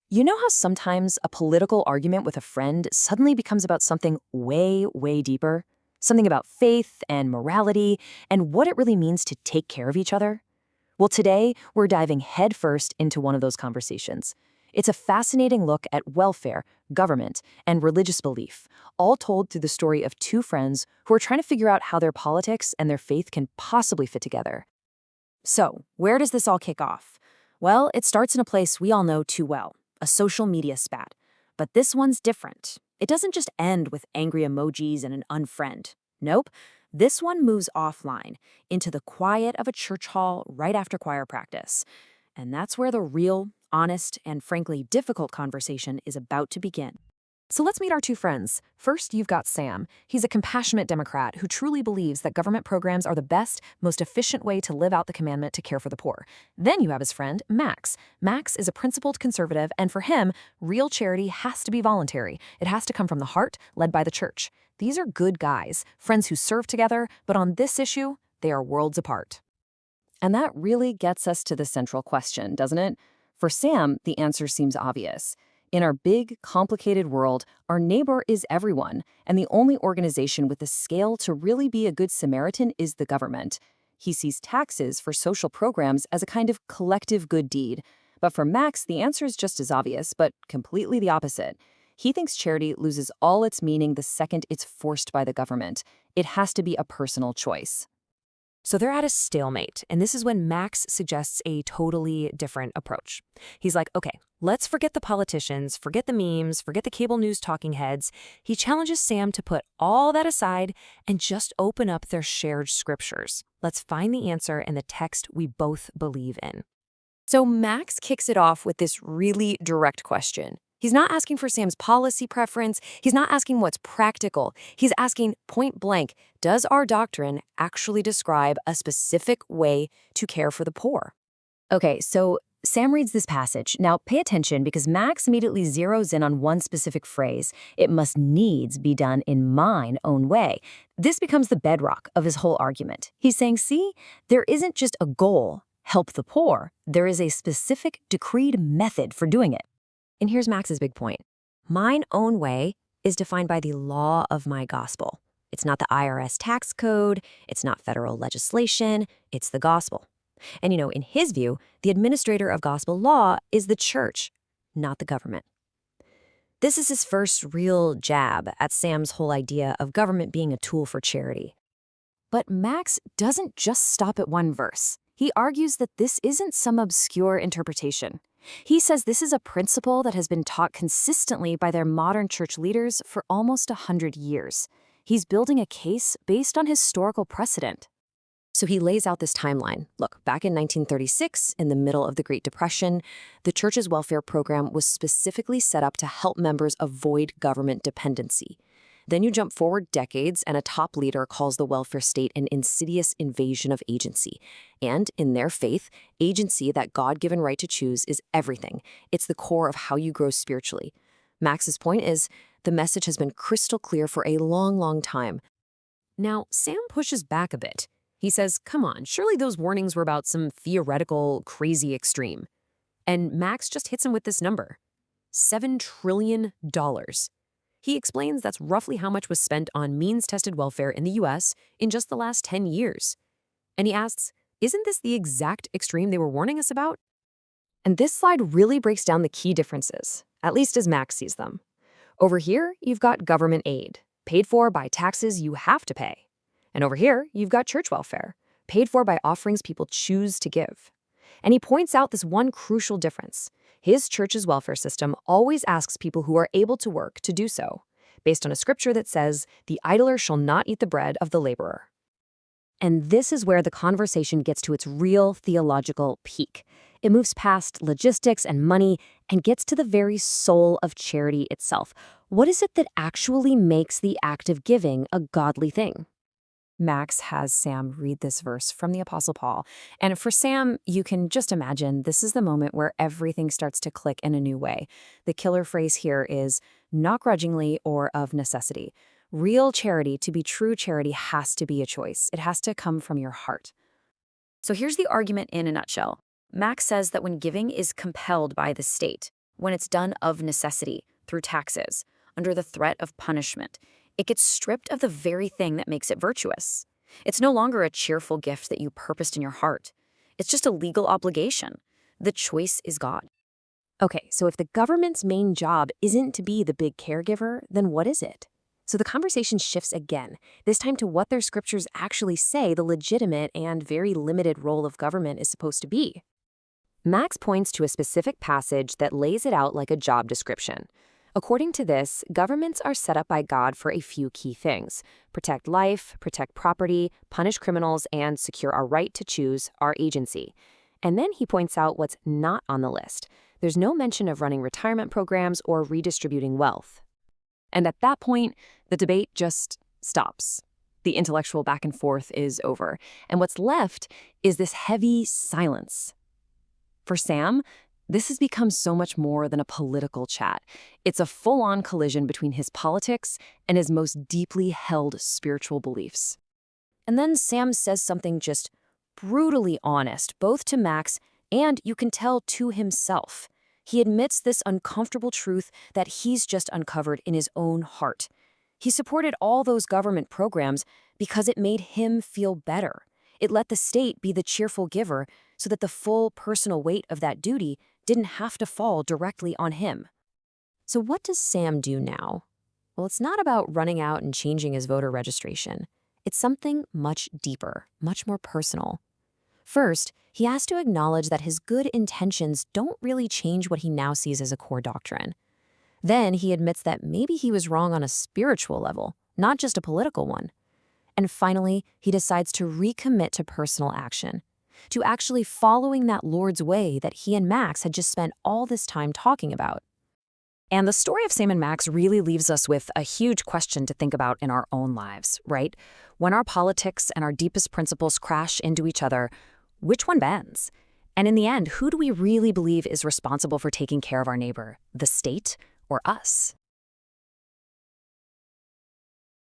You know how sometimes a political argument with a friend suddenly becomes about something way, way deeper? Something about faith and morality and what it really means to take care of each other? Well, today we're diving headfirst into one of those conversations. It's a fascinating look at welfare, government, and religious belief, all told through the story of two friends who are trying to figure out how their politics and their faith can possibly fit together. So, where does this all kick off? Well, it starts in a place we all know too well, a social media spat. But this one's different. It doesn't just end with angry emojis and an unfriend. Nope. This one moves offline, into the quiet of a church hall right after choir practice. And that's where the real, honest, and frankly difficult conversation is about to begin. So let's meet our two friends. First, you've got Sam. He's a compassionate Democrat who truly believes that government programs are the best, most efficient way to live out the commandment to care for the poor. Then you have his friend, Max. Max is a principled conservative, and for him, real charity has to be voluntary. It has to come from the heart, led by the church. These are good guys, friends who serve together, but on this issue, they are worlds apart. And that really gets us to the central question, doesn't it? For Sam, the answer seems obvious. In our big, complicated world, our neighbor is everyone, and the only organization with the scale to really be a good Samaritan is the government. He sees taxes for social programs as a kind of collective good deed. But for Max, the answer is just as obvious, but completely the opposite. He thinks charity loses all its meaning the second it's forced by the government. It has to be a personal choice. So they're at a stalemate, and this is when Max suggests a totally different approach. He's like, okay, let's forget the politicians, forget the memes, forget the cable news talking heads. He challenges Sam to put all that aside and just open up their shared scriptures. Let's find the answer in the text we both believe in. So Max kicks it off with this really direct question. He's not asking for Sam's policy preference. He's not asking what's practical. He's asking point blank, does our doctrine actually describe a specific way to care for the poor? Okay, so Sam reads this passage. Now pay attention because Max immediately zeroes in on one specific phrase. It must needs be done in mine own way. This becomes the bedrock of his whole argument. He's saying, see, there isn't just a goal, help the poor. There is a specific decreed method for doing it. And here's Max's big point. Mine own way is defined by the law of my gospel. It's not the IRS tax code. It's not federal legislation. It's the gospel. And in his view, the administrator of gospel law is the church, not the government. This is his first real jab at Sam's whole idea of government being a tool for charity. But Max doesn't just stop at one verse. He argues that this isn't some obscure interpretation. He says this is a principle that has been taught consistently by their modern church leaders for almost 100 years. He's building a case based on historical precedent. So he lays out this timeline. Look, back in 1936, in the middle of the Great Depression, the church's welfare program was specifically set up to help members avoid government dependency. Then you jump forward decades, and a top leader calls the welfare state an insidious invasion of agency. And in their faith, agency, that God-given right to choose, is everything. It's the core of how you grow spiritually. Max's point is, the message has been crystal clear for a long, long time. Now, Sam pushes back a bit. He says, come on, surely those warnings were about some theoretical, crazy extreme. And Max just hits him with this number. $7 trillion. He explains that's roughly how much was spent on means-tested welfare in the U.S. in just the last 10 years. And he asks, isn't this the exact extreme they were warning us about? And this slide really breaks down the key differences, at least as Max sees them. Over here, you've got government aid, paid for by taxes you have to pay. And over here, you've got church welfare, paid for by offerings people choose to give. And he points out this one crucial difference. His church's welfare system always asks people who are able to work to do so, based on a scripture that says, the idler shall not eat the bread of the laborer. And this is where the conversation gets to its real theological peak. It moves past logistics and money and gets to the very soul of charity itself. What is it that actually makes the act of giving a godly thing? Max has Sam read this verse from the Apostle Paul. And for Sam, you can just imagine this is the moment where everything starts to click in a new way. The killer phrase here is, not grudgingly or of necessity. Real charity, to be true charity, has to be a choice. It has to come from your heart. So here's the argument in a nutshell. Max says that when giving is compelled by the state, when it's done of necessity, through taxes, under the threat of punishment, it gets stripped of the very thing that makes it virtuous. It's no longer a cheerful gift that you purposed in your heart. It's just a legal obligation. The choice is God. Okay, so if the government's main job isn't to be the big caregiver, then what is it? So the conversation shifts again, this time to what their scriptures actually say the legitimate and very limited role of government is supposed to be. Max points to a specific passage that lays it out like a job description. According to this, governments are set up by God for a few key things: protect life, protect property, punish criminals, and secure our right to choose our agency. And then he points out what's not on the list. There's no mention of running retirement programs or redistributing wealth. And at that point, the debate just stops. The intellectual back and forth is over. And what's left is this heavy silence. For Sam, this has become so much more than a political chat. It's a full-on collision between his politics and his most deeply held spiritual beliefs. And then Sam says something just brutally honest, both to Max and, you can tell, to himself. He admits this uncomfortable truth that he's just uncovered in his own heart. He supported all those government programs because it made him feel better. It let the state be the cheerful giver so that the full personal weight of that duty didn't have to fall directly on him. So what does Sam do now? Well, it's not about running out and changing his voter registration. It's something much deeper, much more personal. First, he has to acknowledge that his good intentions don't really change what he now sees as a core doctrine. Then he admits that maybe he was wrong on a spiritual level, not just a political one. And finally, he decides to recommit to personal action, to actually following that Lord's way that he and Max had just spent all this time talking about. And the story of Sam and Max really leaves us with a huge question to think about in our own lives, right? When our politics and our deepest principles crash into each other, which one bends? And in the end, who do we really believe is responsible for taking care of our neighbor, the state or us?